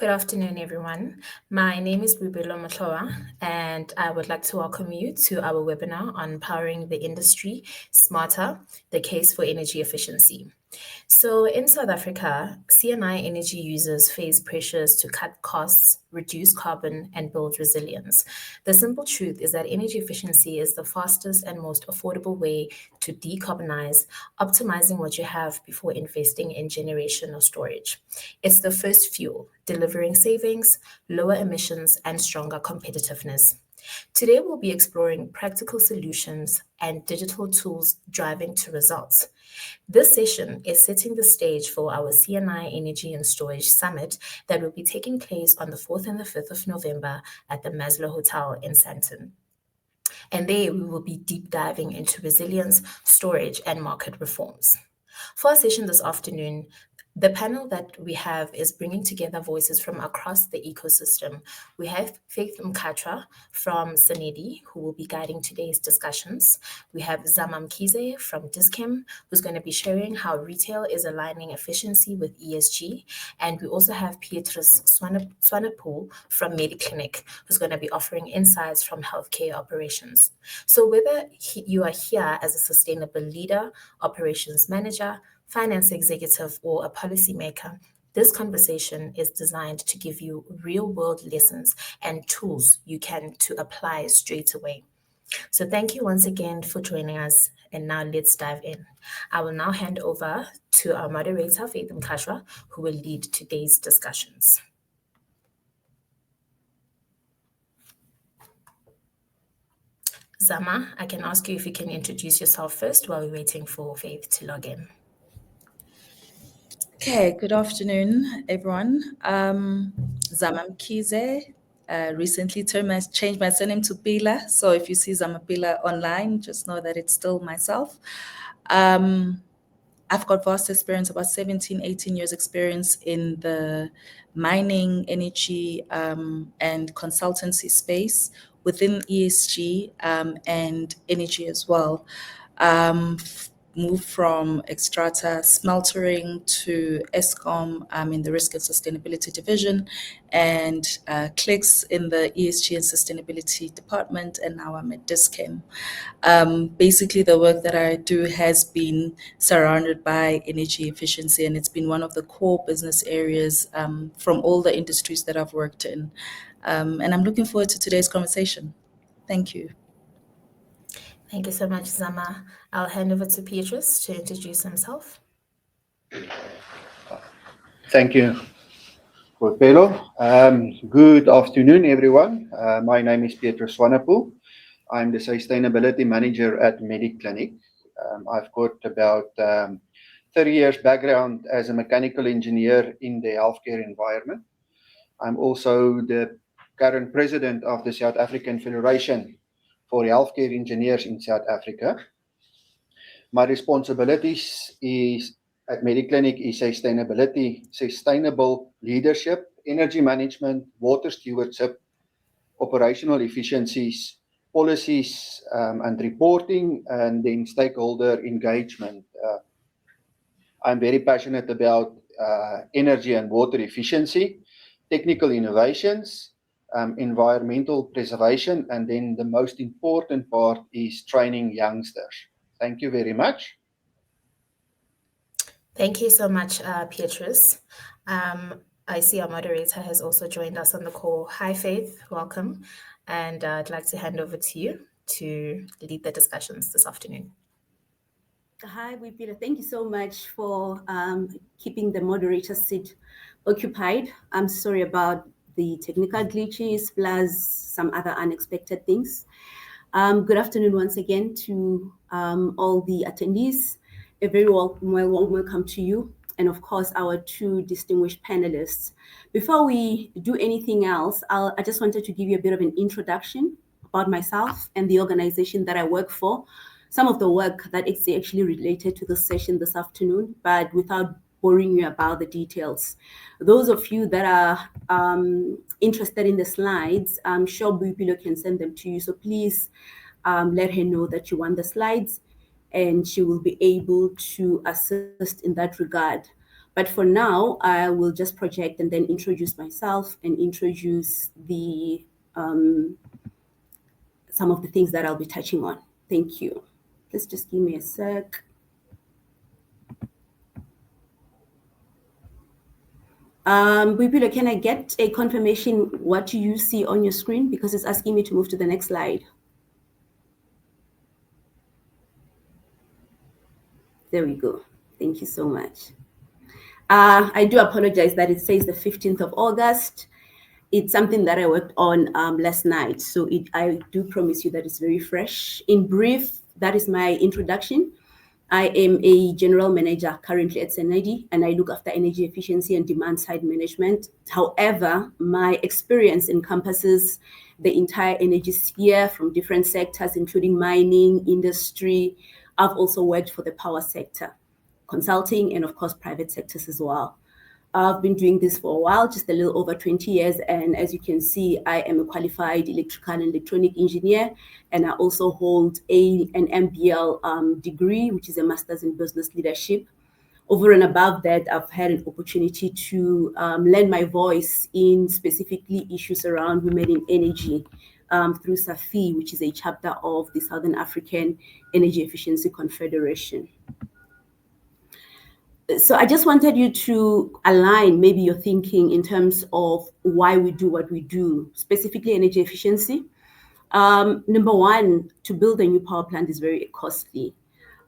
Good afternoon, everyone. My name is Mkhacwa, and I would like to welcome you to our webinar on Powering the Industry Smarter, the Case for Energy Efficiency. So in South Africa, CNI energy users face pressures to cut costs, reduce carbon, and build resilience. The simple truth is that energy efficiency is the fastest and most affordable way to decarbonize, optimizing what you have before investing in generation or storage. It's the first fuel, delivering savings, lower emissions, and stronger competitiveness. Today, we'll be exploring practical solutions and digital tools driving to results. This session is setting the stage for our CNI Energy and Storage Summit that will be taking place on the 4th and the 5th of November at the Maslow Hotel in Sandton. And there we will be deep diving into resilience, storage, and market reforms. For our session this afternoon, the panel that we have is bringing together voices from across the ecosystem. We have Faith Mkhacwa from SANEDI, who will be guiding today's discussions. We have Mkhacwa from Dis-Chem, who's going to be sharing how retail is aligning efficiency with ESG. And we also have Petrus Swanepoel from Mediclinic, who's going to be offering insights from healthcare operations. So whether you are here as a sustainable leader, operations manager, finance executive, or a policymaker, this conversation is designed to give you real-world lessons and tools you can to apply straight away. So thank you once again for joining us, and now let's dive in. I will now hand over to our moderator, Faith Mkhacwa, who will lead today's discussions. Zama, I can ask you if you can introduce yourself first while we're waiting for Faith to log in. Okay, good afternoon, everyone. Mkhacwa. Recently changed my surname to Pila. So if you see Pila online, just know that it's still myself. I've got vast experience, about 17, 18 years experience in the mining, energy, and consultancy space within ESG and energy as well. Moved from Extrata smeltering to ESCOM in the risk and sustainability division, and clicks in the ESG and sustainability department, and now I'm at Dis-Chem. Basically, the work that I do has been surrounded by energy efficiency, and it's been one of the core business areas from all the industries that I've worked in. And I'm looking forward to today's conversation. Thank you. Thank you so much, Zama. I'll hand over to Petrus to introduce himself. Thank you, Pelo. Good afternoon, everyone. My name is Petrus Swanepoel. I'm the Sustainability Manager at Mediclinic. I've got about 30 years background as a mechanical engineer in the healthcare environment. I'm also the current president of the South African Federation for Healthcare Engineers in South Africa. My responsibilities at Mediclinic is sustainable leadership, energy management, water stewardship, operational efficiencies, policies and reporting, and then stakeholder engagement. I'm very passionate about energy and water efficiency, technical innovations, environmental preservation, and then the most important part is training youngsters. Thank you very much. Thank you so much, Petrus. I see our moderator has also joined us on the call. Hi, Faith, welcome. And I'd like to hand over to you to lead the discussions this afternoon. Hi, Peter. Thank you so much for keeping the moderator seat occupied. I'm sorry about the technical glitches plus some other unexpected things. Good afternoon once again to all the attendees. A very warm welcome to you, and of course our two distinguished panelists. Before we do anything else, I just wanted to give you a bit of an introduction about myself and the organization that I work for. Some of the work that is actually related to the session this afternoon, but without boring you about the details. Those of you that are interested in the slides, I'm sure Boipelo can send them to you. So please let her know that you want the slides, and she will be able to assist in that regard. But for now, I will just project and then introduce myself and introduce the some of the things that I'll be touching on. Thank you. Let's just give me a sec. Bibilo, can I get a confirmation what do you see on your screen? Because it's asking me to move to the next slide. There we go. Thank you so much. I do apologize that it says the 15th of August. It's something that I worked on last night. So I do promise you that it's very fresh. In brief, that is my introduction. I am a general manager currently at SANEDI, and I look after energy efficiency and demand side management. However, my experience encompasses the entire energy sphere from different sectors, including mining, industry. I've also worked for the power sector, consulting, and of course, private sectors as well. I've been doing this for a while, just a little over 20 years. And as you can see, I am a qualified electrical and electronic engineer. And I also hold an MBL degree, which is a master's in business leadership. Over and above that, I've had an opportunity to lend my voice in specifically issues around women in energy through SAFI, which is a chapter of the Southern African Energy Efficiency Confederation. So I just wanted you to align maybe your thinking in terms of why we do what we do, specifically energy efficiency. Number one, to build a new power plant is very costly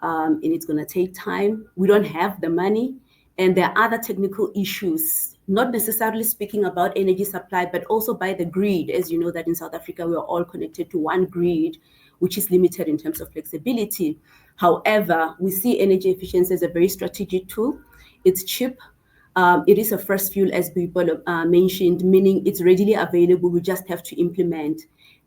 and it's going to take time. We don't have the money, and there are other technical issues, not necessarily speaking about energy supply, but also by the grid. As you know that in South Africa, we are all connected to one grid, which is limited in terms of flexibility. However, we see energy efficiency as a very strategic tool. It's cheap. It is a first fuel, as people mentioned, meaning it's readily available. We just have to implement.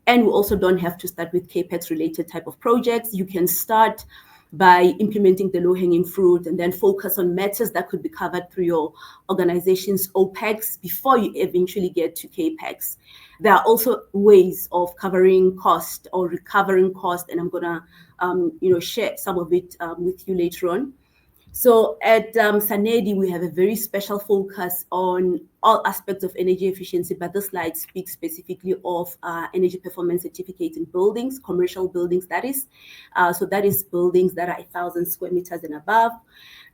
And we also don't have to start with CAPEX related type of projects. You can start by implementing the low-hanging fruit and then focus on matters that could be covered through your organization's OPEX before you eventually get to CAPEX. There are also ways of covering cost or recovering cost, and I'm gonna share some of it with you later on. So at SANEDI, we have a very special focus on all aspects of energy efficiency, but this slide speaks specifically of energy performance certificates in buildings, commercial buildings, that is. So that is buildings that are 1,000 square meters and above.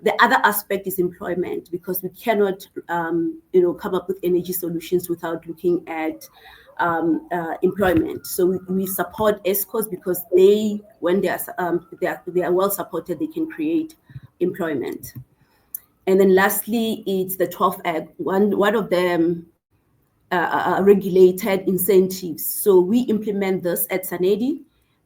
The other aspect is employment, because we cannot, come up with energy solutions without looking at employment. So we support ESCOs because when they are well supported, they can create employment. And then lastly, it's the 12th Act, one of them regulated incentives. So we implement this at SANEDI.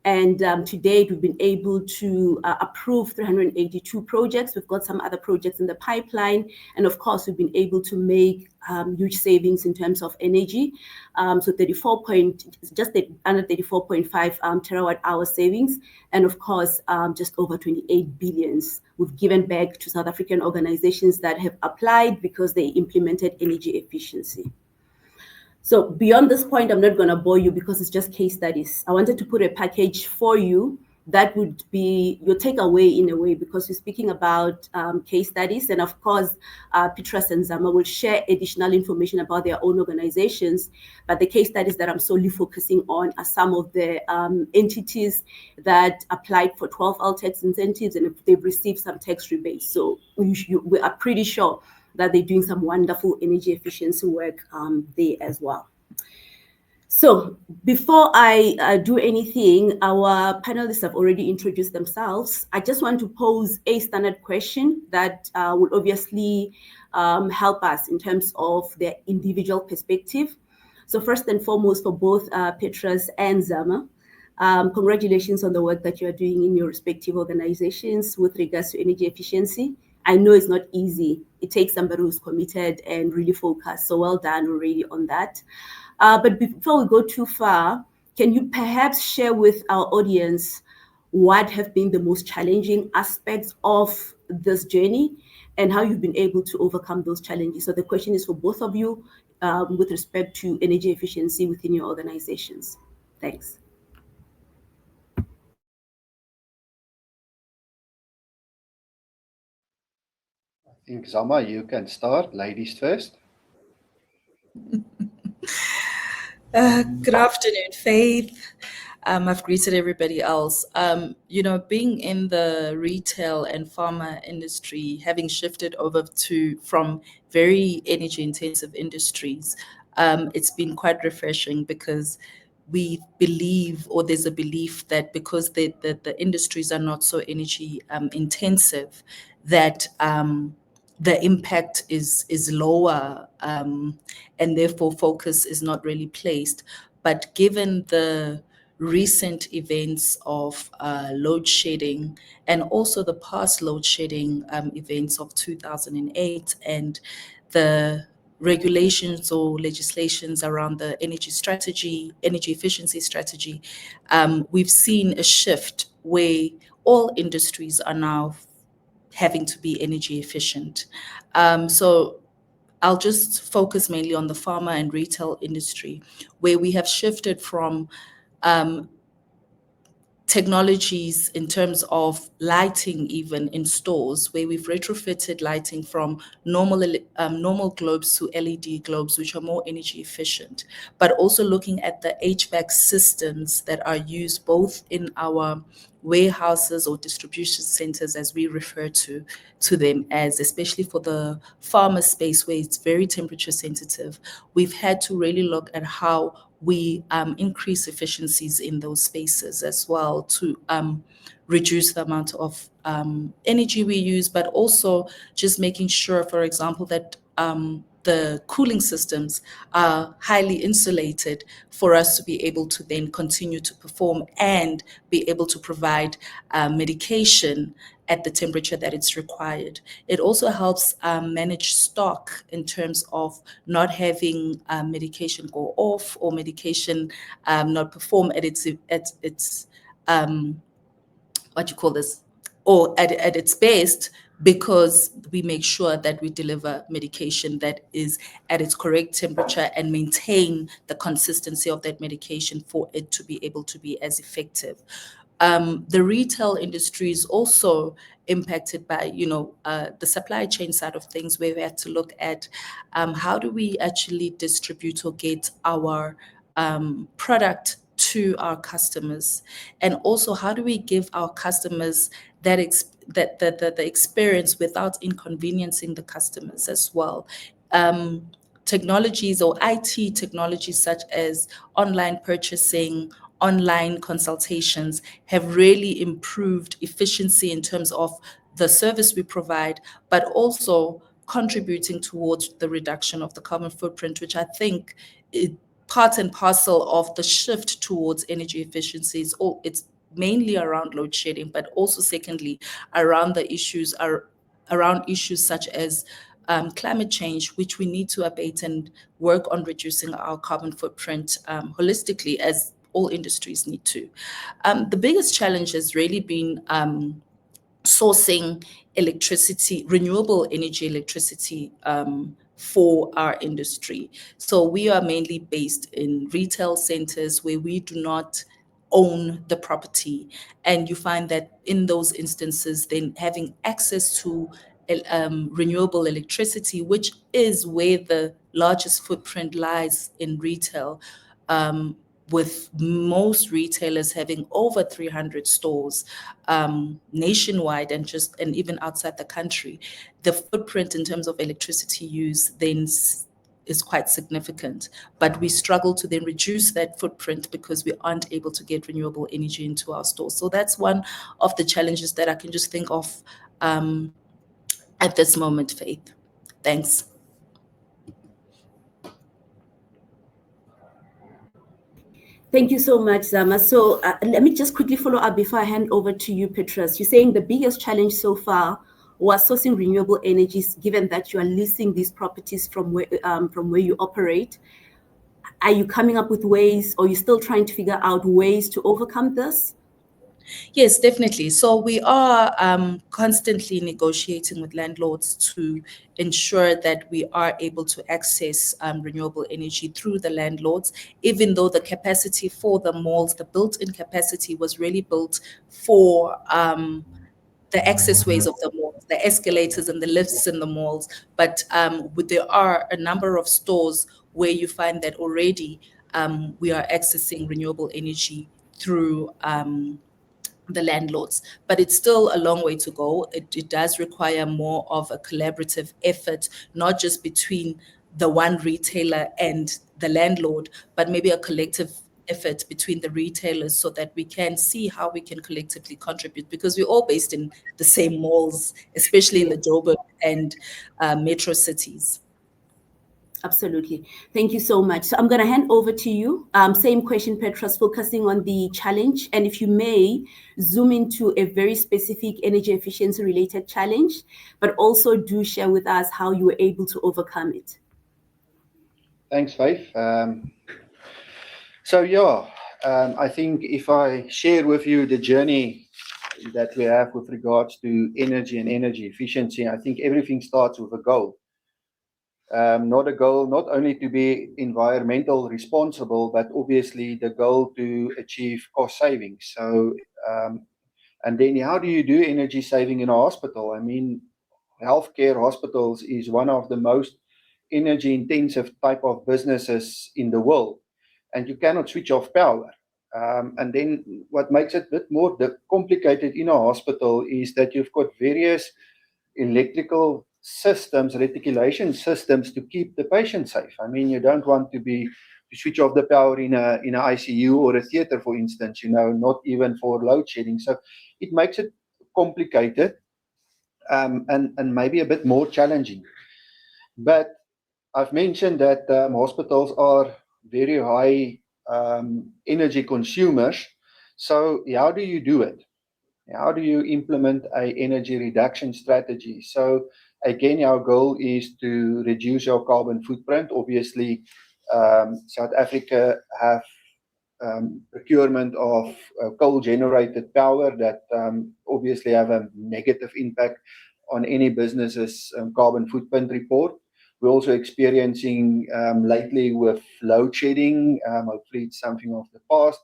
And to date, we've been able to approve 382 projects. We've got some other projects in the pipeline. And of course, we've been able to make huge savings in terms of energy. So just under 34.5 terawatt hour savings. And of course, just over 28 billions we've given back to South African organizations that have applied because they implemented energy efficiency. So beyond this point, I'm not going to bore you because it's just case studies. I wanted to put a package for you that would be your takeaway in a way, because we're speaking about case studies. And of course, Petrus and Zama will share additional information about their own organizations. But the case studies that I'm solely focusing on are some of the entities that applied for 12L tax incentives and they've received some tax rebates. So we are pretty sure that they're doing some wonderful energy efficiency work there as well. So before I do anything, our panelists have already introduced themselves. I just want to pose a standard question that will obviously help us in terms of their individual perspective. So first and foremost, for both Petrus and Zama, congratulations on the work that you are doing in your respective organizations with regards to energy efficiency. I know it's not easy. It takes somebody who's committed and really focused. So well done already on that. But before we go too far, can you perhaps share with our audience what have been the most challenging aspects of this journey and how you've been able to overcome those challenges? So the question is for both of you with respect to energy efficiency within your organizations. Thanks. Mkhacwa, you can start. Ladies first. Good afternoon, Faith. I've greeted everybody else. Being in the retail and pharma industry, having shifted over from very energy intensive industries, it's been quite refreshing because we believe, or there's a belief that because the industries are not so energy intensive, that the impact is lower, and therefore focus is not really placed. But given the recent events of load shedding and also the past load shedding events of 2008 and the regulations or legislations around the energy efficiency strategy, we've seen a shift where all industries are now having to be energy efficient. So I'll just focus mainly on the pharma and retail industry, where we have shifted from technologies in terms of lighting, even in stores, where we've retrofitted lighting from normal globes to LED globes, which are more energy efficient, but also looking at the HVAC systems that are used both in our warehouses or distribution centers, as we refer to them as, especially for the pharma space where it's very temperature sensitive. We've had to really look at how we increase efficiencies in those spaces as well to reduce the amount of energy we use, but also just making sure, for example, that the cooling systems are highly insulated for us to be able to then continue to perform and be able to provide medication at the temperature that it's required. It also helps manage stock in terms of not having medication go off or medication not perform at its what you call this, or at its best, because we make sure that we deliver medication that is at its correct temperature and maintain the consistency of that medication for it to be able to be as effective. The retail industry is also impacted by, the supply chain side of things, where we have to look at how do we actually distribute or get our product to our customers, and also how do we give our customers the experience without inconveniencing the customers as well. Technologies or IT technologies such as online purchasing, online consultations have really improved efficiency in terms of the service we provide, but also contributing towards the reduction of the carbon footprint, which I think is part and parcel of the shift towards energy efficiencies. It's mainly around load shedding, but also secondly around the issues such as climate change, which we need to abate and work on reducing our carbon footprint holistically, as all industries need to. The biggest challenge has really been sourcing electricity, renewable energy electricity, for our industry. So we are mainly based in retail centers where we do not own the property. And you find that in those instances, then having access to renewable electricity, which is where the largest footprint lies in retail, with most retailers having over 300 stores nationwide and even outside the country, the footprint in terms of electricity use then is quite significant. But we struggle to then reduce that footprint because we aren't able to get renewable energy into our stores. So that's one of the challenges that I can just think of at this moment, Faith. Thanks. Thank you so much, Zama. So let me just quickly follow up before I hand over to you, Petrus. You're saying the biggest challenge so far was sourcing renewable energies, given that you are leasing these properties from where you operate. Are you coming up with ways, or are you still trying to figure out ways to overcome this? Yes, definitely. So we are constantly negotiating with landlords to ensure that we are able to access renewable energy through the landlords, even though the capacity for the malls, the built-in capacity was really built for the accessways of the malls, the escalators and the lifts in the malls. But there are a number of stores where you find that already we are accessing renewable energy through the landlords, but it's still a long way to go. It does require more of a collaborative effort, not just between the one retailer and the landlord, but maybe a collective effort between the retailers so that we can see how we can collectively contribute, because we're all based in the same malls, especially in the Joburg and metro cities. Absolutely. Thank you so much. So I'm going to hand over to you. Same question, Petros, focusing on the challenge. And if you may, zoom into a very specific energy efficiency related challenge, but also do share with us how you were able to overcome it. Thanks, Faith. I think if I share with you the journey that we have with regards to energy and energy efficiency, I think everything starts with a goal. Not a goal, not only to be environmental responsible, but obviously the goal to achieve cost savings. So, and then how do you do energy saving in a hospital? I mean, healthcare hospitals is one of the most energy intensive type of businesses in the world, and you cannot switch off power. And then what makes it a bit more complicated in a hospital is that you've got various electrical systems, reticulation systems to keep the patient safe. I mean, you don't want to switch off the power in a ICU or a theater, for instance, not even for load shedding. So it makes it complicated and maybe a bit more challenging. But I've mentioned that hospitals are very high energy consumers. So how do you do it? How do you implement an energy reduction strategy? So again, our goal is to reduce our carbon footprint. Obviously, South Africa have procurement of coal-generated power that obviously have a negative impact on any business's carbon footprint report. We're also experiencing lately with load shedding, hopefully it's something of the past,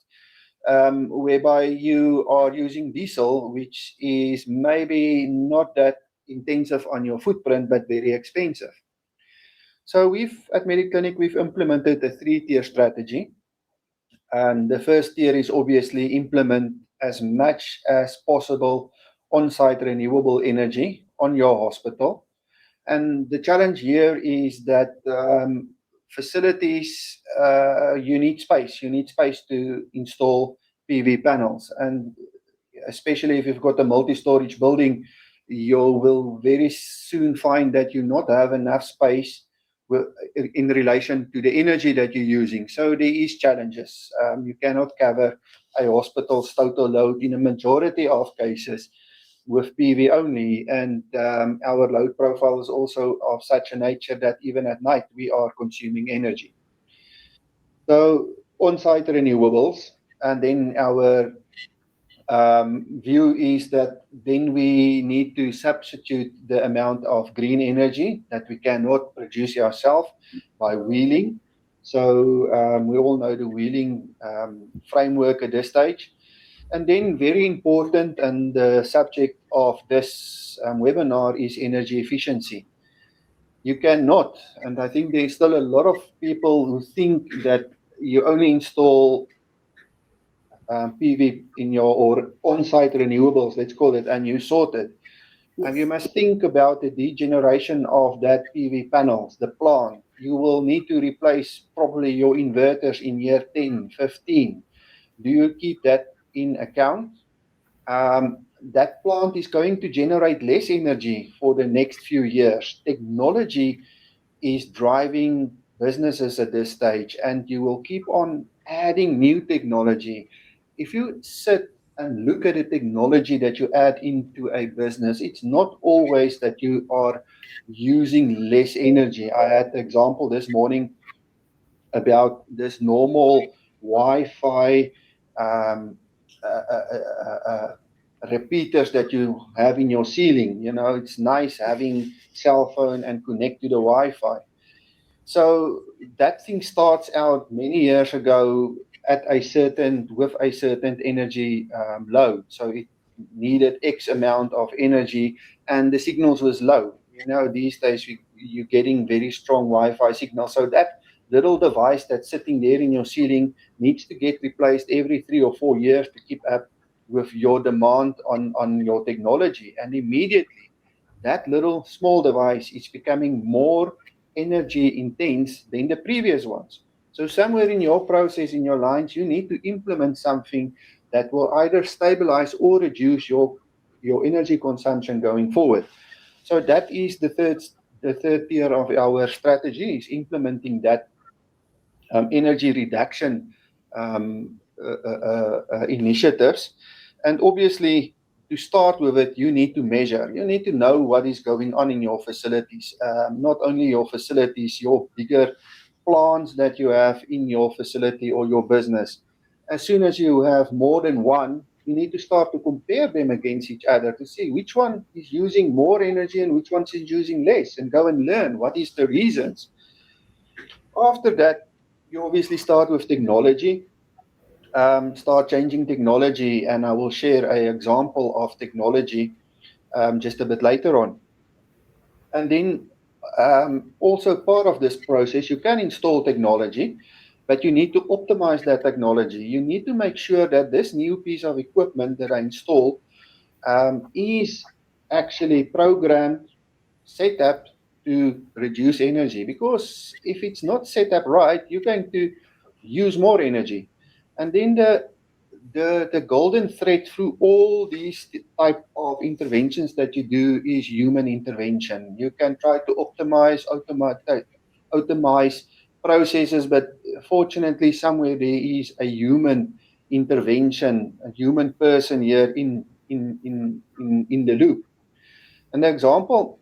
whereby you are using diesel, which is maybe not that intensive on your footprint, but very expensive. So at Mediclinic, we've implemented a 3-tier strategy. And the first tier is obviously implement as much as possible on-site renewable energy on your hospital. And the challenge here is that facilities, you need space. You need space to install PV panels. And especially if you've got a multi-storage building, you will very soon find that you not have enough space in relation to the energy that you're using. So there is challenges. You cannot cover a hospital's total load in a majority of cases with PV only, and our load profile is also of such a nature that even at night we are consuming energy. So on-site renewables, and then our view is that then we need to substitute the amount of green energy that we cannot produce ourselves by wheeling. So we all know the wheeling framework at this stage. And then very important, and the subject of this webinar is energy efficiency. You cannot, and I think there's still a lot of people who think that you only install PV in your or on-site renewables, let's call it, and you sort it. Yes. And you must think about the degeneration of that PV panels, the plant. You will need to replace probably your inverters in year 10, 15. Do you keep that in account? That plant is going to generate less energy for the next few years. Technology is driving businesses at this stage, and you will keep on adding new technology. If you sit and look at the technology that you add into a business, it's not always that you are using less energy. I had the example this morning about this normal Wi-Fi repeaters that you have in your ceiling. It's nice having cell phone and connect to the Wi-Fi. So that thing starts out many years ago with a certain energy load. So it needed X amount of energy and the signals was low. These days you're getting very strong Wi-Fi signals. So that little device that's sitting there in your ceiling needs to get replaced every 3 or 4 years to keep up with your demand on your technology. And immediately that little small device is becoming more energy intense than the previous ones. So somewhere in your process, in your lines, you need to implement something that will either stabilize or reduce your energy consumption going forward. So that is the third tier of our strategy, is implementing that energy reduction initiatives. And obviously, to start with it, you need to measure. You need to know what is going on in your facilities. Not only your facilities, your bigger plants that you have in your facility or your business. As soon as you have more than one, you need to start to compare them against each other to see which one is using more energy and which one is using less, and go and learn what is the reasons. After that, you obviously start with technology. Start changing technology, and I will share an example of technology just a bit later on. And then also part of this process, you can install technology, but you need to optimize that technology. You need to make sure that this new piece of equipment that I install is actually programmed, set up to reduce energy. Because if it's not set up right, you're going to use more energy. And then the golden thread through all these type of interventions that you do is human intervention. You can try to automate processes, but fortunately somewhere there is a human intervention, a human person here in the loop. And the example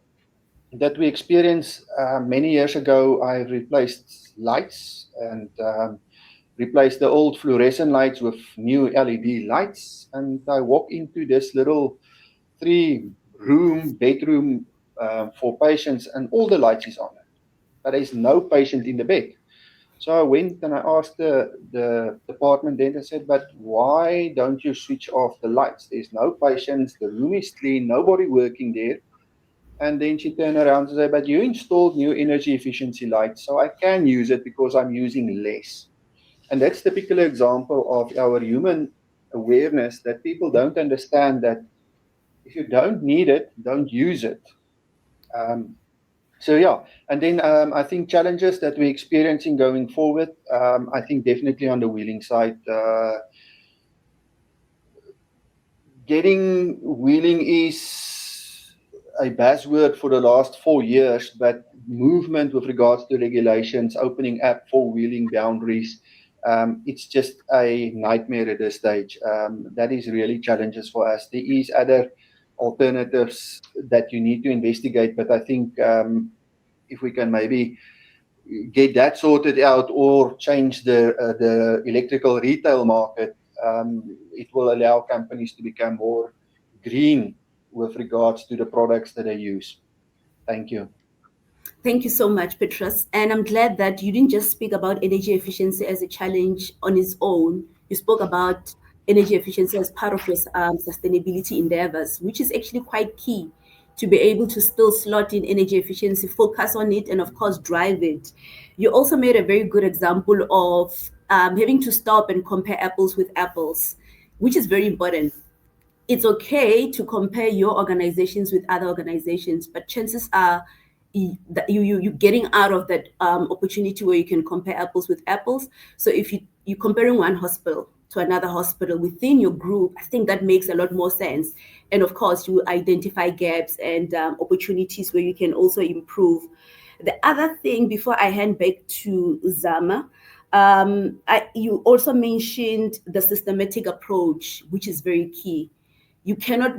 that we experienced many years ago, I replaced lights and replaced the old fluorescent lights with new LED lights. And I walk into this little 3-room bedroom for patients, and all the lights is on it, but there's no patient in the bed. So I went and I asked the department then, I said, but why don't you switch off the lights? There's no patients, the room is clean, nobody working there. And then she turned around and said, but you installed new energy efficiency lights, so I can use it because I'm using less. And that's a typical example of our human awareness, that people don't understand that if you don't need it, don't use it. So yeah, and then I think challenges that we're experiencing going forward, I think definitely on the wheeling side, getting wheeling is a buzzword for the last 4 years, but movement with regards to regulations, opening up for wheeling boundaries, it's just a nightmare at this stage. That is really challenges for us. There is other alternatives that you need to investigate, but I think if we can maybe get that sorted out or change the electrical retail market, it will allow companies to become more green with regards to the products that they use. Thank you. Thank you so much, Petrus. And I'm glad that you didn't just speak about energy efficiency as a challenge on its own. You spoke about energy efficiency as part of your sustainability endeavors, which is actually quite key to be able to still slot in energy efficiency, focus on it, and of course, drive it. You also made a very good example of having to stop and compare apples with apples, which is very important. It's okay to compare your organizations with other organizations, but chances are you're getting out of that opportunity where you can compare apples with apples. So if you're comparing one hospital to another hospital within your group, I think that makes a lot more sense. And of course, you identify gaps and opportunities where you can also improve. The other thing, before I hand back to Zama, you also mentioned the systematic approach, which is very key. You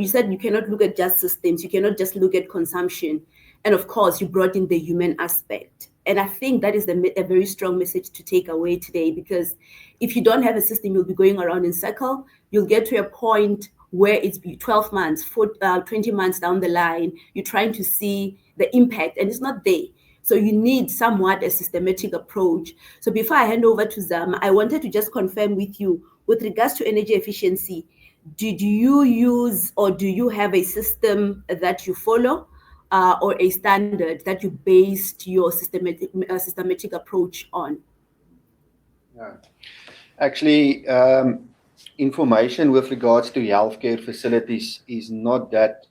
said you cannot look at just systems, you cannot just look at consumption. And of course, you brought in the human aspect. And I think that is a very strong message to take away today, because if you don't have a system, you'll be going around in circle. You'll get to a point where it's 12 months, 20 months down the line, you're trying to see the impact and it's not there. So you need somewhat a systematic approach. So before I hand over to Zama, I wanted to just confirm with you, with regards to energy efficiency, do you use, or do you have a system that you follow, or a standard that you based your systematic approach on? Yeah. Actually, information with regards to healthcare facilities is not that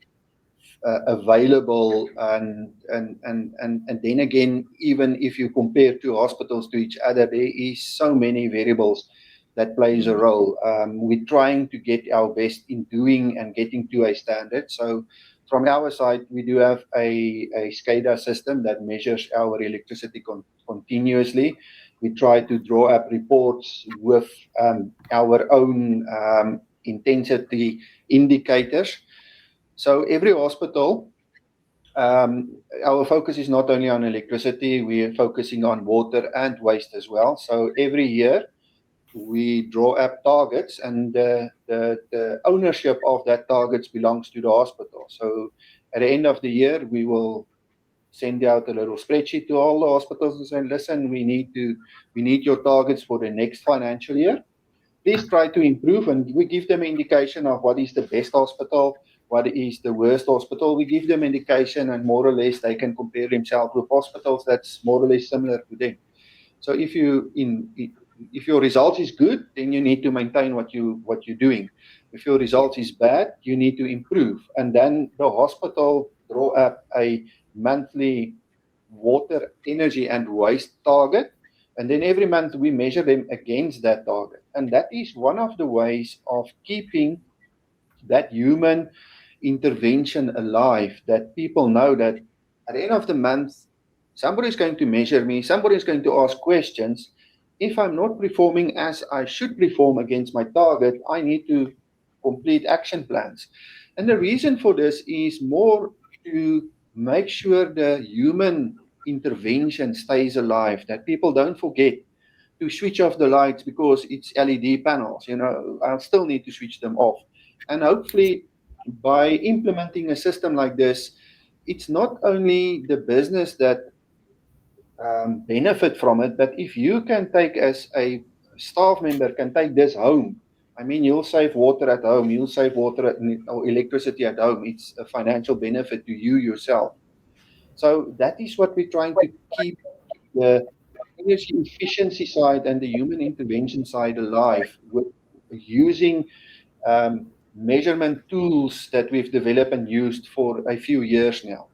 available, and then again, even if you compare two hospitals to each other, there is so many variables that plays a role. We're trying to get our best in doing and getting to a standard. So from our side, we do have a SCADA system that measures our electricity continuously. We try to draw up reports with our own intensity indicators. So every hospital, our focus is not only on electricity, we are focusing on water and waste as well. So every year we draw up targets, and the ownership of that targets belongs to the hospital. So at the end of the year, we will send out a little spreadsheet to all the hospitals and say, listen, we need your targets for the next financial year. Please try to improve, and we give them an indication of what is the best hospital, what is the worst hospital. We give them indication, and more or less they can compare themselves with hospitals that's more or less similar to them. So if your results is good, then you need to maintain what you're doing. If your results is bad, you need to improve. And then the hospital draw up a monthly water, energy, and waste target. And then every month we measure them against that target. And that is one of the ways of keeping that human intervention alive, that people know that at the end of the month, somebody is going to measure me, somebody is going to ask questions. If I'm not performing as I should perform against my target, I need to complete action plans. And the reason for this is more to make sure the human intervention stays alive, that people don't forget to switch off the lights because it's LED panels. I'll still need to switch them off. And hopefully by implementing a system like this, it's not only the business that benefit from it, but if you can take, as a staff member, can take this home, I mean, you'll save water at home, you'll save water or electricity at home. It's a financial benefit to you yourself. So that is what we're trying to keep the energy efficiency side and the human intervention side alive, with using measurement tools that we've developed and used for a few years now.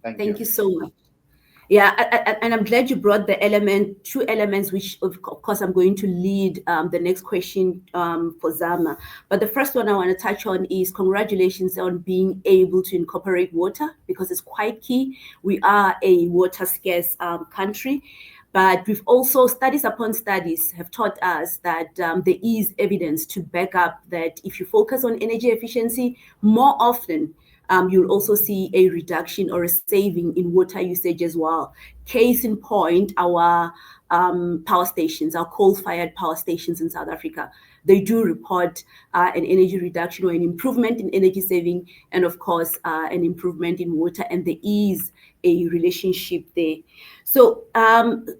Thank you so much. Yeah, and I'm glad you brought the two elements, which of course I'm going to lead the next question for Zama. But the first one I want to touch on is congratulations on being able to incorporate water, because it's quite key. We are a water scarce country. But we've also, studies upon studies have taught us that there is evidence to back up that if you focus on energy efficiency more often, you'll also see a reduction or a saving in water usage as well. Case in point, our power stations, our coal-fired power stations in South Africa, they do report an energy reduction or an improvement in energy saving, and of course, an improvement in water, and there is a relationship there. So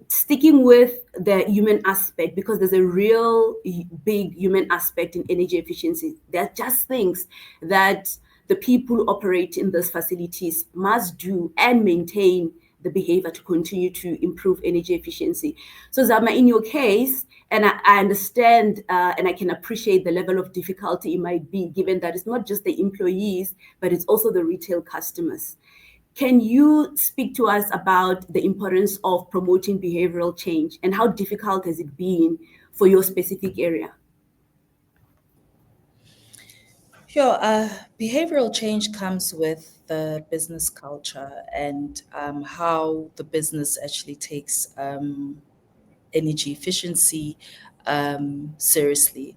sticking with the human aspect, because there's a real big human aspect in energy efficiency, there are just things that the people who operate in these facilities must do and maintain the behavior to continue to improve energy efficiency. So Zama, in your case, and I understand and I can appreciate the level of difficulty it might be, given that it's not just the employees, but it's also the retail customers. Can you speak to us about the importance of promoting behavioral change, and how difficult has it been for your specific area? Sure. Behavioral change comes with the business culture and how the business actually takes energy efficiency seriously.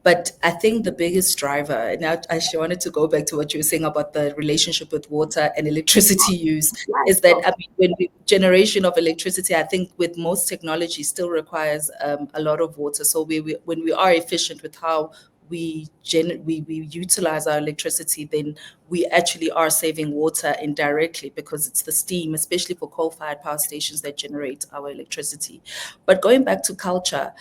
But I think the biggest driver, and I actually wanted to go back to what you were saying about the relationship with water and electricity use, is that when generation of electricity, I think with most technology still requires a lot of water. So when we are efficient with how we utilize our electricity, then we actually are saving water indirectly, because it's the steam, especially for coal-fired power stations, that generate our electricity. But going back to culture,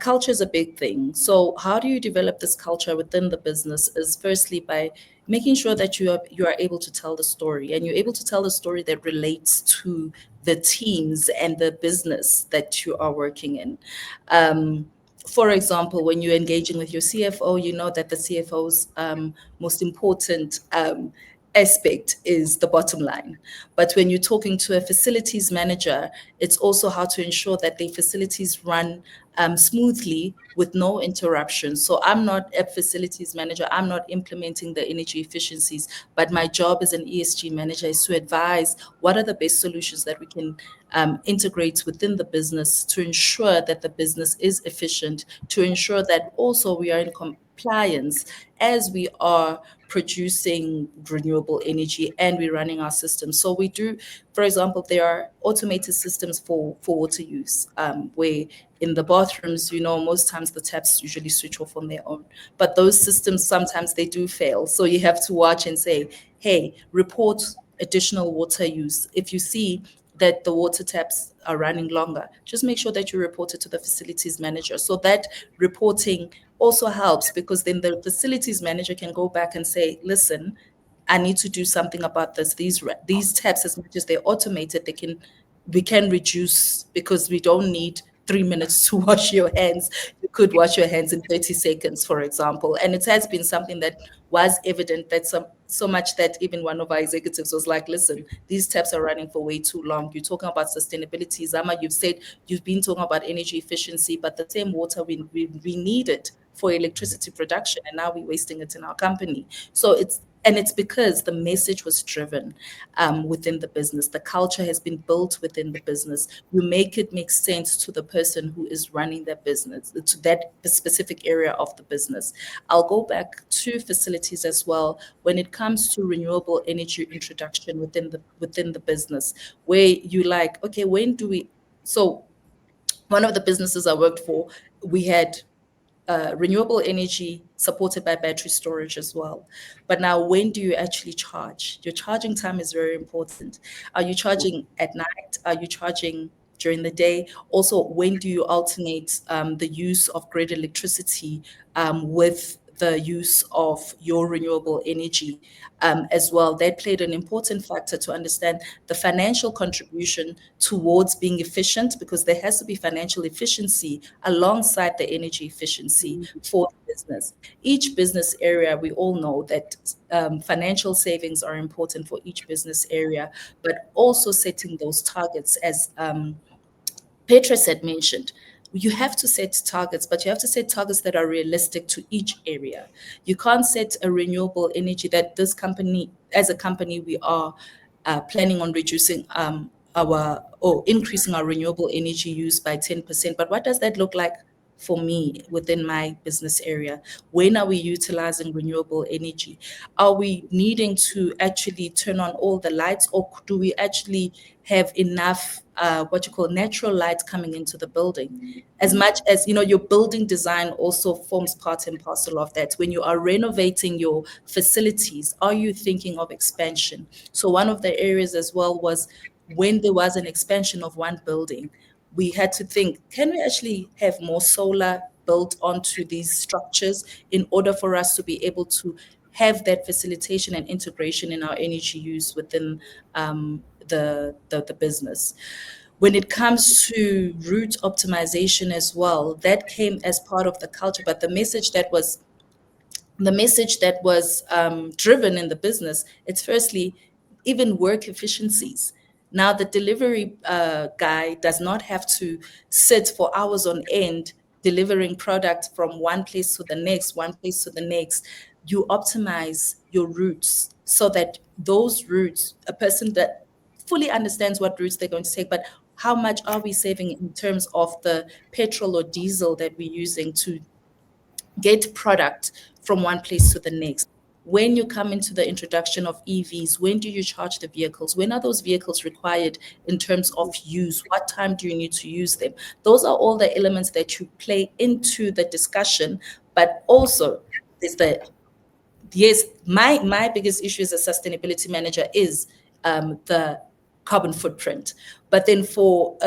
Culture is a big thing. So how do you develop this culture within the business is firstly by making sure that you are able to tell the story, and you're able to tell the story that relates to the teams and the business that you are working in. For example, when you're engaging with your CFO, you know that the CFO's most important aspect is the bottom line. But when you're talking to a facilities manager, it's also how to ensure that the facilities run smoothly with no interruptions. So I'm not a facilities manager. I'm not implementing the energy efficiencies, but my job as an ESG manager is to advise what are the best solutions that we can integrate within the business to ensure that the business is efficient, to ensure that also we are in compliance as we are producing renewable energy and we're running our systems. So we do, for example, there are automated systems for water use, where in the bathrooms, most times the taps usually switch off on their own. But those systems, sometimes they do fail. So you have to watch and say, hey, report additional water use. If you see that the water taps are running longer, just make sure that you report it to the facilities manager. So that reporting also helps, because then the facilities manager can go back and say, listen, I need to do something about this. These taps, as much as they're automated, we can reduce, because we don't need 3 minutes to wash your hands. You could wash your hands in 30 seconds, for example. And it has been something that was evident, that so much that even one of our executives was like, listen, these taps are running for way too long. You're talking about sustainability. Zama, you've been talking about energy efficiency, but the same water we need it for electricity production, and now we're wasting it in our company. So it's because the message was driven within the business. The culture has been built within the business. You make it make sense to the person who is running that business, to that specific area of the business. I'll go back to facilities as well when it comes to renewable energy introduction within the business, where you like, okay, when do we? So one of the businesses I worked for, we had renewable energy supported by battery storage as well. But now, when do you actually charge? Your charging time is very important. Are you charging at night? Are you charging during the day? Also, when do you alternate the use of grid electricity with the use of your renewable energy as well? That played an important factor to understand the financial contribution towards being efficient, because there has to be financial efficiency alongside the energy efficiency for the business. Each business area, we all know that financial savings are important for each business area, but also setting those targets, as Petrus had mentioned. You have to set targets, but you have to set targets that are realistic to each area. You can't set a renewable energy that this company, as a company, we are planning on reducing increasing our renewable energy use by 10%. But what does that look like for me within my business area? When are we utilizing renewable energy? Are we needing to actually turn on all the lights, or do we actually have enough natural light coming into the building? As much as your building design also forms part and parcel of that. When you are renovating your facilities, are you thinking of expansion? So one of the areas as well was, when there was an expansion of one building, we had to think, can we actually have more solar built onto these structures in order for us to be able to have that facilitation and integration in our energy use within the business? When it comes to route optimization as well, that came as part of the culture, but the message that was driven in the business, it's firstly even work efficiencies. Now the delivery guy does not have to sit for hours on end delivering product from one place to the next, You optimize your routes so that those routes, a person that fully understands what routes they're going to take, but how much are we saving in terms of the petrol or diesel that we're using to get product from one place to the next? When you come into the introduction of EVs, when do you charge the vehicles? When are those vehicles required in terms of use? What time do you need to use them? Those are all the elements that you play into the discussion, but also is my biggest issue as a sustainability manager is the carbon footprint. But then for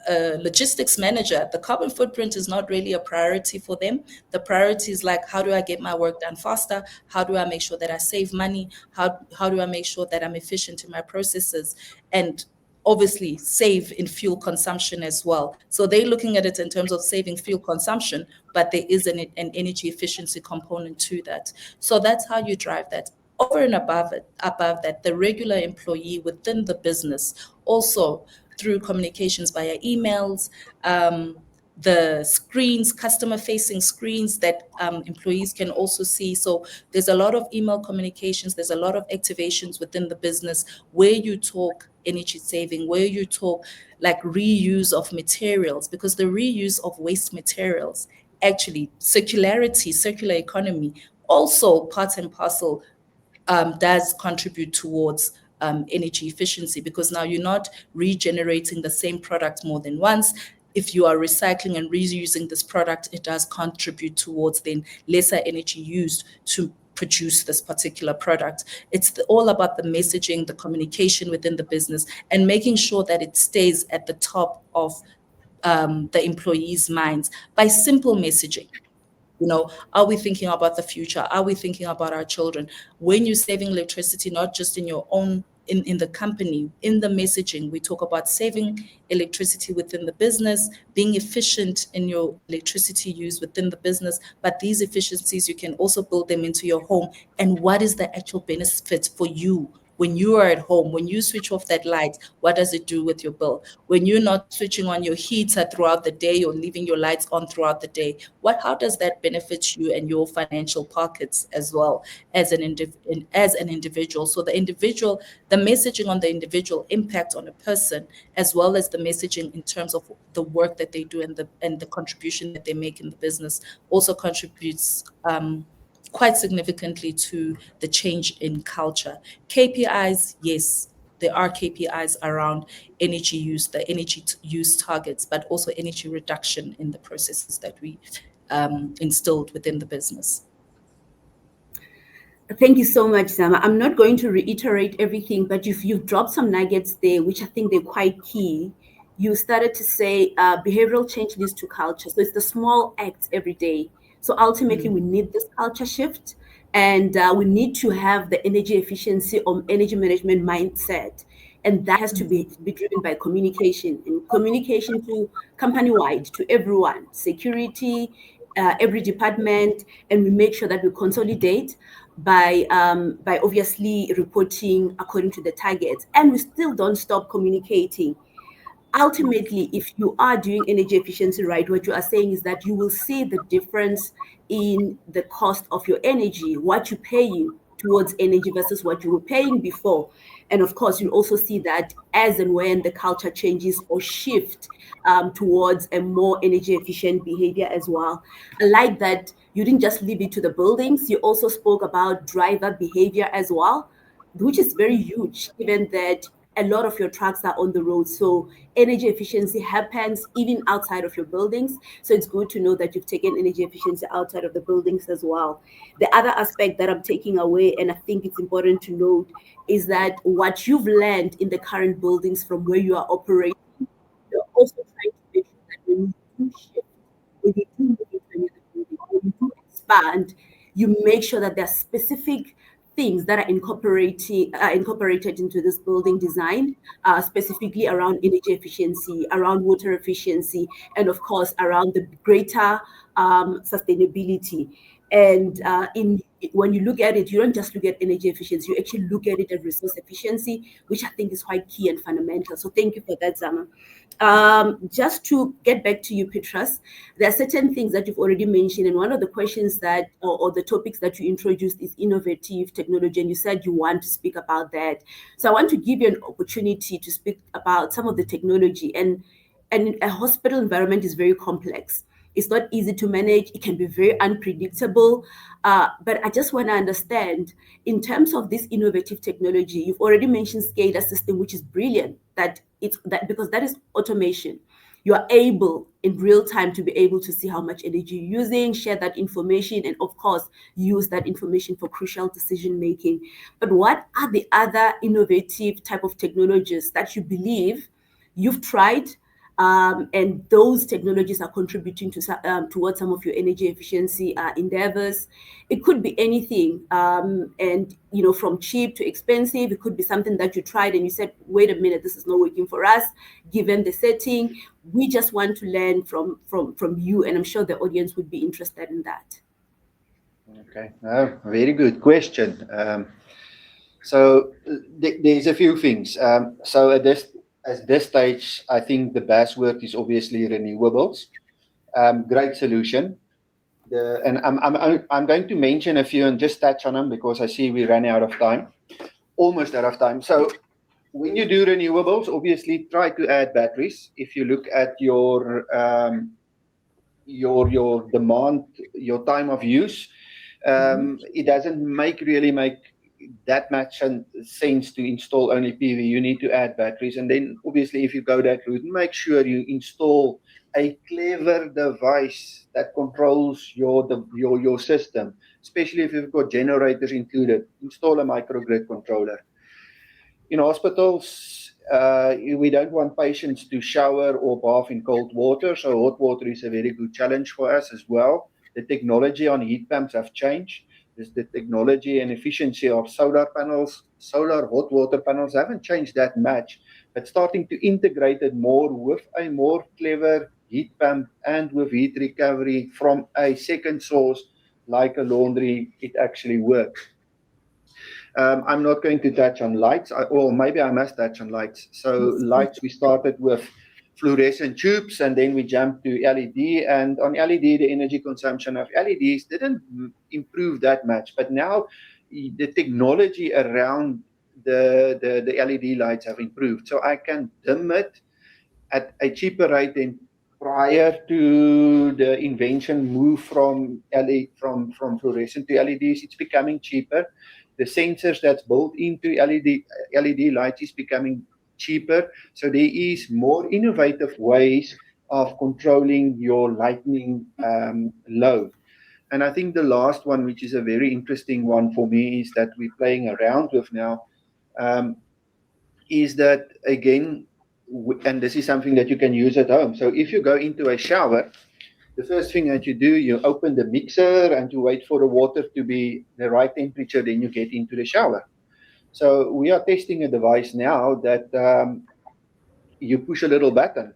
a logistics manager, the carbon footprint is not really a priority for them. The priority is like, how do I get my work done faster? How do I make sure that I save money? How do I make sure that I'm efficient in my processes? And obviously save in fuel consumption as well. So they're looking at it in terms of saving fuel consumption, but there is an energy efficiency component to that. So that's how you drive that. Over and above that, the regular employee within the business, also through communications via emails, the screens, customer-facing screens that employees can also see. So there's a lot of email communications, there's a lot of activations within the business where you talk energy saving, where you talk like reuse of materials, because the reuse of waste materials, actually circularity, circular economy, also part and parcel does contribute towards energy efficiency, because now you're not regenerating the same product more than once. If you are recycling and reusing this product, it does contribute towards then lesser energy used to produce this particular product. It's all about the messaging, the communication within the business, and making sure that it stays at the top of the employees' minds by simple messaging. You know, are we thinking about the future? Are we thinking about our children? When you're saving electricity, not just in your own, in the company, in the messaging, we talk about saving electricity within the business, being efficient in your electricity use within the business. But these efficiencies, you can also build them into your home. And what is the actual benefit for you? When you are at home, when you switch off that light, what does it do with your bill? When you're not switching on your heater throughout the day or leaving your lights on throughout the day, how does that benefit you and your financial pockets as well as an individual? So the messaging on the individual impact on a person, as well as the messaging in terms of the work that they do and the contribution that they make in the business, also contributes quite significantly to the change in culture. KPIs, yes, there are KPIs around energy use, the energy use targets, but also energy reduction in the processes that we instilled within the business. Thank you so much, Zama. I'm not going to reiterate everything, but you've dropped some nuggets there, which I think they're quite key. You started to say behavioral change leads to culture. So it's the small acts every day. So ultimately, we need this culture shift, and we need to have the energy efficiency or energy management mindset. And that has to be driven by communication, and communication to company-wide, to everyone, security, every department, and we make sure that we consolidate by obviously reporting according to the targets. And we still don't stop communicating. Ultimately, if you are doing energy efficiency right, what you are saying is that you will see the difference in the cost of your energy, what you're paying towards energy versus what you were paying before. And of course, you also see that as and when the culture changes or shift towards a more energy efficient behavior as well. I like that you didn't just leave it to the buildings, you also spoke about driver behavior as well, which is very huge, given that a lot of your trucks are on the road. So energy efficiency happens even outside of your buildings. So it's good to know that you've taken energy efficiency outside of the buildings as well. The other aspect that I'm taking away, and I think it's important to note, is that what you've learned in the current buildings from where you are operating, you're also trying to make sure that when you do shift, when you do move into another building, when you do expand, you make sure that there are specific things that are incorporated into this building design, specifically around energy efficiency, around water efficiency, and of course around the greater sustainability. And when you look at it, you don't just look at energy efficiency, you actually look at it as resource efficiency, which I think is quite key and fundamental. So thank you for that, Zama. Just to get back to you, Petrus, there are certain things that you've already mentioned, and one of the questions that, or the topics that you introduced is innovative technology, and you said you want to speak about that. So I want to give you an opportunity to speak about some of the technology, and a hospital environment is very complex. It's not easy to manage. It can be very unpredictable. But I just want to understand, in terms of this innovative technology, you've already mentioned SCADA system, which is brilliant, because that is automation. You are able in real time to be able to see how much energy you're using, share that information, and of course, use that information for crucial decision making. But what are the other innovative type of technologies that you believe you've tried, and those technologies are contributing to towards some of your energy efficiency endeavors. It could be anything, and from cheap to expensive. It could be something that you tried and you said, wait a minute, this is not working for us given the setting. We just want to learn from you, and I'm sure the audience would be interested in that. Okay, very good question. So there's a few things. So at this stage, I think the buzzword is obviously renewables. Great solution. And I'm going to mention a few and just touch on them because I see we ran out of time, almost out of time. So when you do renewables, obviously try to add batteries. If you look at your demand, your time of use, it doesn't really make that much sense to install only PV. You need to add batteries, and then obviously if you go that route, make sure you install a clever device that controls your system, especially if you've got generators included. Install a microgrid controller. In hospitals, we don't want patients to shower or bath in cold water, so hot water is a very good challenge for us as well. The technology on heat pumps have changed. The technology and efficiency of solar panels, solar hot water panels haven't changed that much, but starting to integrate it more with a more clever heat pump and with heat recovery from a second source like a laundry, it actually works. I'm not going to touch on lights, or maybe I must touch on lights. So lights, we started with fluorescent tubes, and then we jumped to LED. And on LED, the energy consumption of LEDs didn't improve that much. But now the technology around the LED lights have improved. So I can dim it at a cheaper rate than prior to the invention move from fluorescent to LEDs. It's becoming cheaper. The sensors that's built into LED lights is becoming cheaper. So there is more innovative ways of controlling your lighting load. And I think the last one, which is a very interesting one for me, is that we're playing around with now, is that, again, and this is something that you can use at home. So if you go into a shower, the first thing that you do, you open the mixer and you wait for the water to be the right temperature, then you get into the shower. So we are testing a device now that you push a little button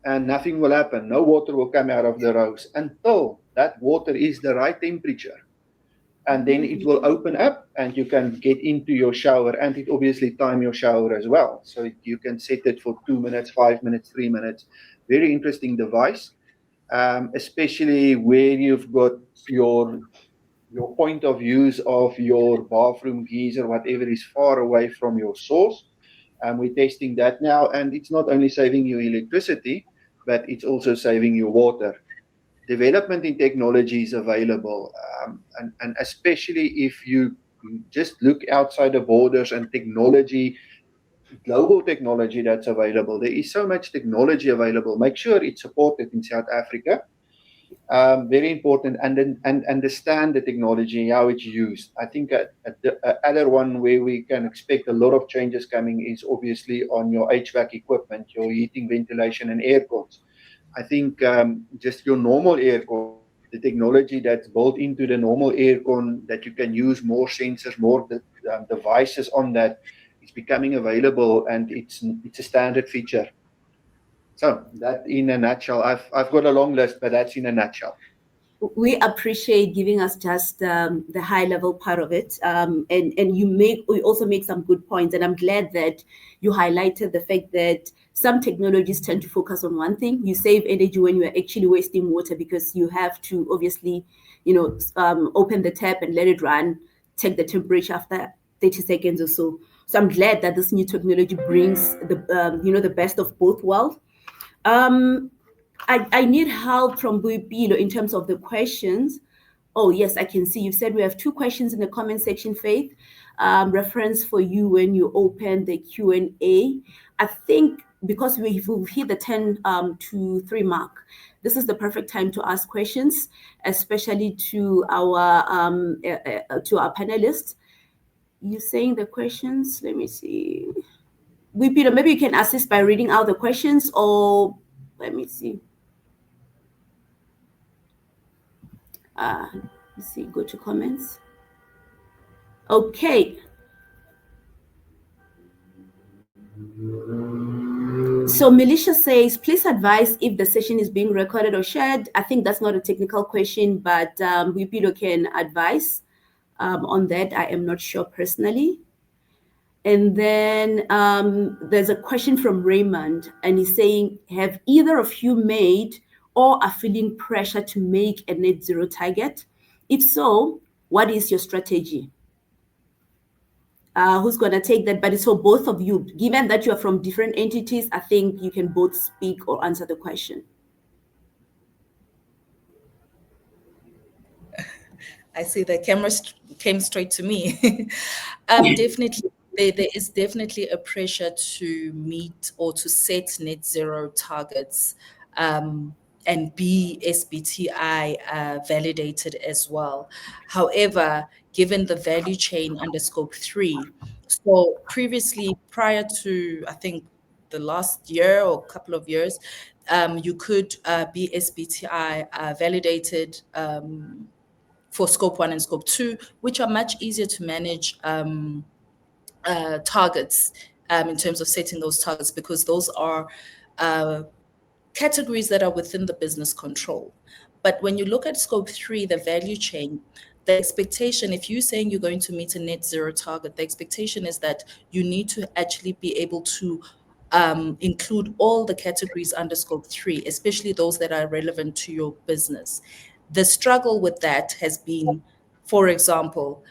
and nothing will happen. No water will come out of the rose until that water is the right temperature. And then it will open up and you can get into your shower, and it obviously time your shower as well. So you can set it for 2 minutes, 5 minutes, 3 minutes. Very interesting device. Especially where you've got your point of use of your bathroom geyser, whatever is far away from your source. We're testing that now, and it's not only saving you electricity, but it's also saving you water. Development in technology is available, and especially if you just look outside the borders and technology, global technology that's available. There is so much technology available. Make sure it's supported in South Africa. Very important, and understand the technology, how it's used. I think other one where we can expect a lot of changes coming is obviously on your HVAC equipment, your heating, ventilation, and air cons. I think just your normal aircon, the technology that's built into the normal aircon, that you can use more sensors, more devices on that, is becoming available, and it's a standard feature. So that in a nutshell, I've got a long list, but that's in a nutshell. We appreciate giving us just the high level part of it, and we also make some good points, and I'm glad that you highlighted the fact that some technologies tend to focus on one thing. You save energy when you're actually wasting water, because you have to obviously open the tap and let it run, take the temperature after 30 seconds or so. So I'm glad that this new technology brings the best of both worlds. I need help from Boipelo in terms of the questions. Oh, yes, I can see. You said we have 2 questions in the comment section, Faith. Reference for you when you open the Q&A. I think because we've hit the 10 to 3 mark, this is the perfect time to ask questions, especially to our panelists. You saying the questions? Let me see. Peter, maybe you can assist by reading out the questions, or let me see. Let's see, go to comments. Okay. So Militia says, please advise if the session is being recorded or shared. I think that's not a technical question, but Peter can advise on that. I am not sure personally. And then there's a question from Raymond, and he's saying, have either of you made or are feeling pressure to make a net zero target? If so, what is your strategy? Who's going to take that? But it's for both of you. Given that you are from different entities, I think you can both speak or answer the question. I see the camera came straight to me. Definitely, there is definitely a pressure to meet or to set net zero targets and be SBTI validated as well. However, given the value chain under scope 3, so previously, prior to, I think, the last year or couple of years, you could be SBTI validated for scope 1 and scope 2, which are much easier to manage targets in terms of setting those targets, because those are categories that are within the business control. But when you look at scope 3, the value chain, the expectation, if you're saying you're going to meet a net zero target, the expectation is that you need to actually be able to include all the categories under scope 3, especially those that are relevant to your business. The struggle with that has been, for example,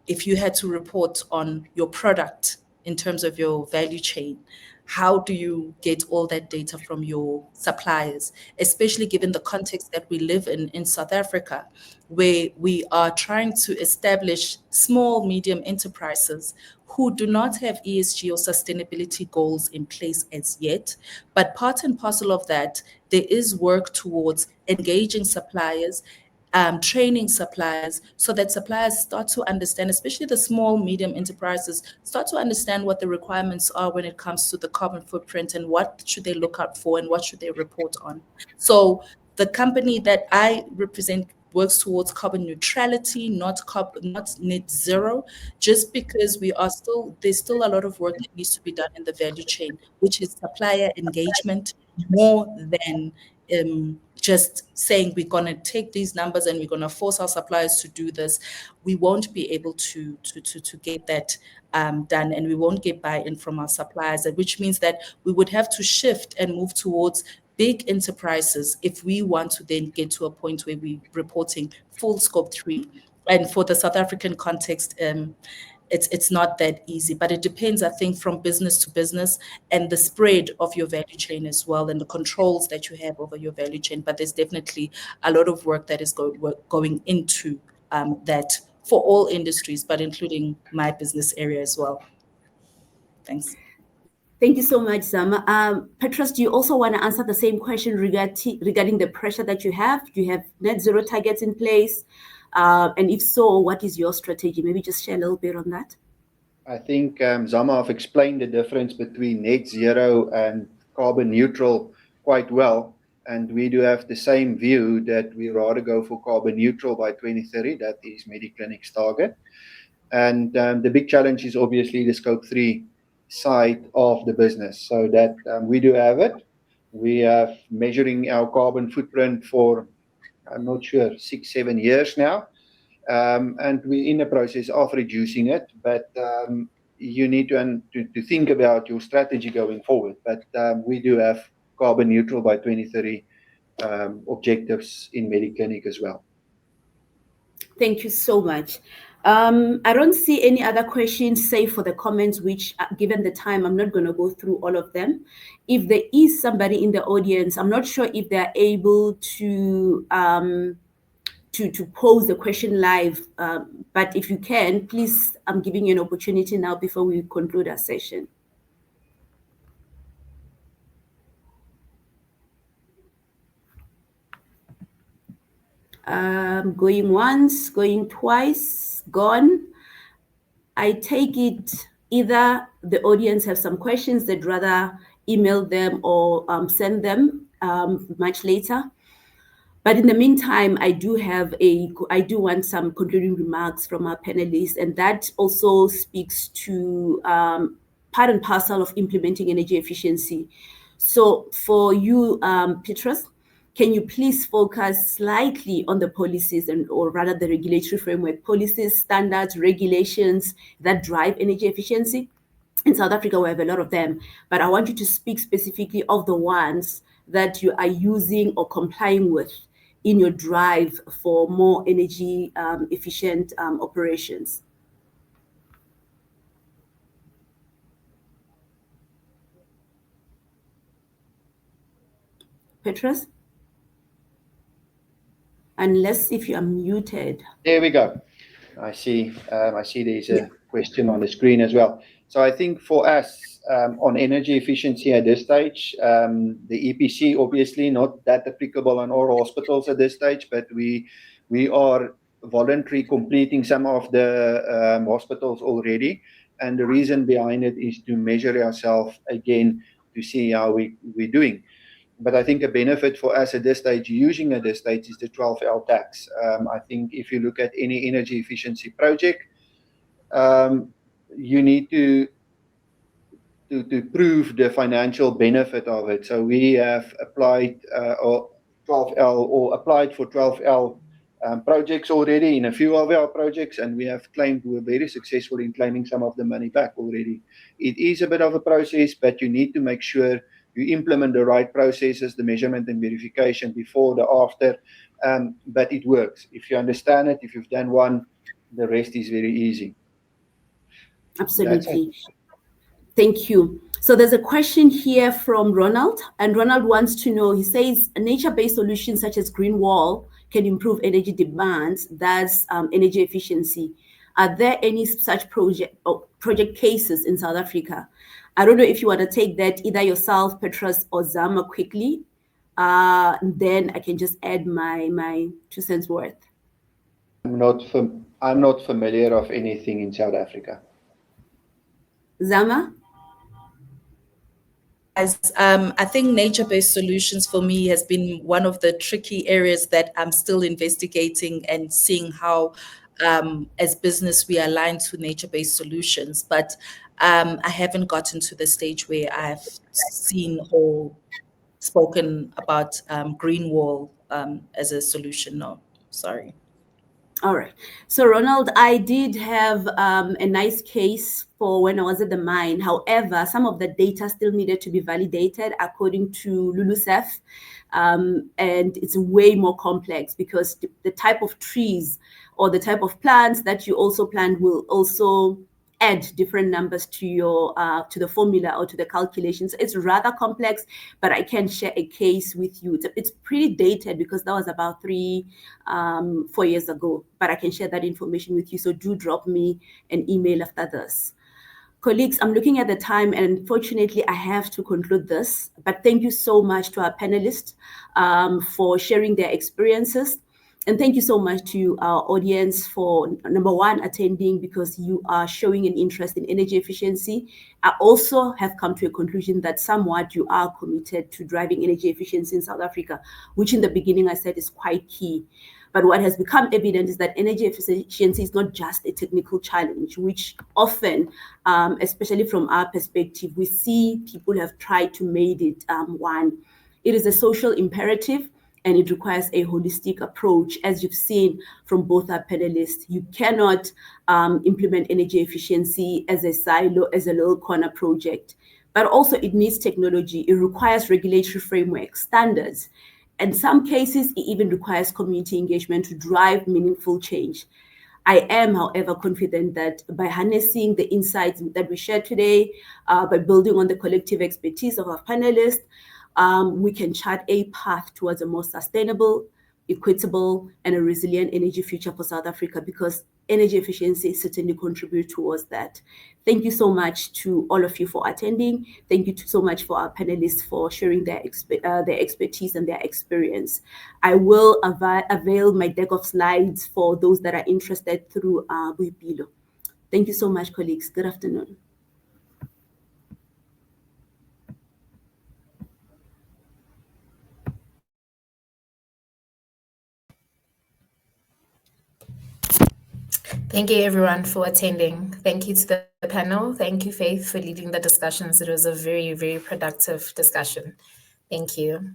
if you had to report on your product in terms of your value chain, how do you get all that data from your suppliers, especially given the context that we live in South Africa, where we are trying to establish small, medium enterprises who do not have ESG or sustainability goals in place as yet. But part and parcel of that, there is work towards engaging suppliers, training suppliers, so that suppliers start to understand, especially the small, medium enterprises, start to understand what the requirements are when it comes to the carbon footprint and what should they look out for and what should they report on. So the company that I represent works towards carbon neutrality, not net zero, just because there's still a lot of work that needs to be done in the value chain, which is supplier engagement more than just saying we're going to take these numbers and we're going to force our suppliers to do this. We won't be able to get that done, and we won't get buy-in from our suppliers, which means that we would have to shift and move towards big enterprises if we want to then get to a point where we're reporting full scope 3. And for the South African context, it's not that easy, but it depends, I think, from business to business and the spread of your value chain as well, and the controls that you have over your value chain. But there's definitely a lot of work that is going into that for all industries, but including my business area as well. Thanks. Thank you so much, Zama. Petros, do you also want to answer the same question regarding the pressure that you have? Do you have net zero targets in place? And if so, what is your strategy? Maybe just share a little bit on that. I think Zama have explained the difference between net zero and carbon neutral quite well. And we do have the same view that we rather go for carbon neutral by 2030. That is Mediclinic's target. And the big challenge is obviously the scope 3 side of the business. So that we do have it. We have measuring our carbon footprint for, I'm not sure, 6-7 years now. And we're in the process of reducing it. But you need to think about your strategy going forward. But we do have carbon neutral by 2030 objectives in Mediclinic as well. Thank you so much. I don't see any other questions, save for the comments, which, given the time, I'm not going to go through all of them. If there is somebody in the audience, I'm not sure if they're able to pose the question live, but if you can, please, I'm giving you an opportunity now before we conclude our session. Going once, going twice, gone. I take it either the audience have some questions, they'd rather email them or send them much later. But in the meantime, I do want some concluding remarks from our panelists, and that also speaks to part and parcel of implementing energy efficiency. So for you, Petrus, can you please focus slightly on the policies or rather the regulatory framework, policies, standards, regulations that drive energy efficiency? In South Africa, we have a lot of them, but I want you to speak specifically of the ones that you are using or complying with in your drive for more energy efficient operations. Petrus? Unless if you are muted. There we go. I see there's a question on the screen as well. So I think for us on energy efficiency at this stage, the EPC obviously not that applicable on all hospitals at this stage, but we are voluntarily completing some of the hospitals already. And the reason behind it is to measure ourselves again to see how we're doing. But I think a benefit for us at this stage, using at this stage, is the 12L tax. I think if you look at any energy efficiency project, you need to prove the financial benefit of it. So we have applied 12L or applied for 12L projects already in a few of our projects, and we have claimed we're very successful in claiming some of the money back already. It is a bit of a process, but you need to make sure you implement the right processes, the measurement and verification before, the after, but it works. If you understand it, if you've done one, the rest is very easy. Absolutely. Thank you. So there's a question here from Ronald, and Ronald wants to know, he says, nature-based solutions such as green wall can improve energy demands, thus energy efficiency. Are there any such project cases in South Africa? I don't know if you want to take that, either yourself, Petrus, or Zama quickly. Then I can just add my 2 cents worth. I'm not familiar of anything in South Africa. Zama? I think nature-based solutions for me has been one of the tricky areas that I'm still investigating and seeing how, as business, we align to nature-based solutions. But I haven't gotten to the stage where I've seen or spoken about green wall as a solution. No, sorry. All right. So, Ronald, I did have a nice case for when I was at the mine. However, some of the data still needed to be validated according to LULUCF. And it's way more complex because the type of trees or the type of plants that you also plant will also add different numbers to your to the formula or to the calculations. It's rather complex, but I can share a case with you. It's pretty dated because that was about 4 years ago, but I can share that information with you. So do drop me an email after this. Colleagues, I'm looking at the time, and unfortunately, I have to conclude this. But thank you so much to our panelists for sharing their experiences. And thank you so much to our audience for, number one, attending because you are showing an interest in energy efficiency. I also have come to a conclusion that somewhat you are committed to driving energy efficiency in South Africa, which in the beginning I said is quite key. But what has become evident is that energy efficiency is not just a technical challenge, which often, especially from our perspective, we see people have tried to make it one. It is a social imperative, and it requires a holistic approach, as you've seen from both our panelists. You cannot implement energy efficiency as a silo, as a little corner project, but also it needs technology. It requires regulatory frameworks, standards. In some cases, it even requires community engagement to drive meaningful change. I am, however, confident that by harnessing the insights that we shared today, by building on the collective expertise of our panelists, we can chart a path towards a more sustainable, equitable, and a resilient energy future for South Africa, because energy efficiency certainly contributes towards that. Thank you so much to all of you for attending. Thank you so much for our panelists for sharing their expertise and their experience. I will avail my deck of slides for those that are interested through Boipelo. Thank you so much, colleagues. Good afternoon. Thank you, everyone, for attending. Thank you to the panel. Thank you, Faith, for leading the discussions. It was a very, very productive discussion. Thank you.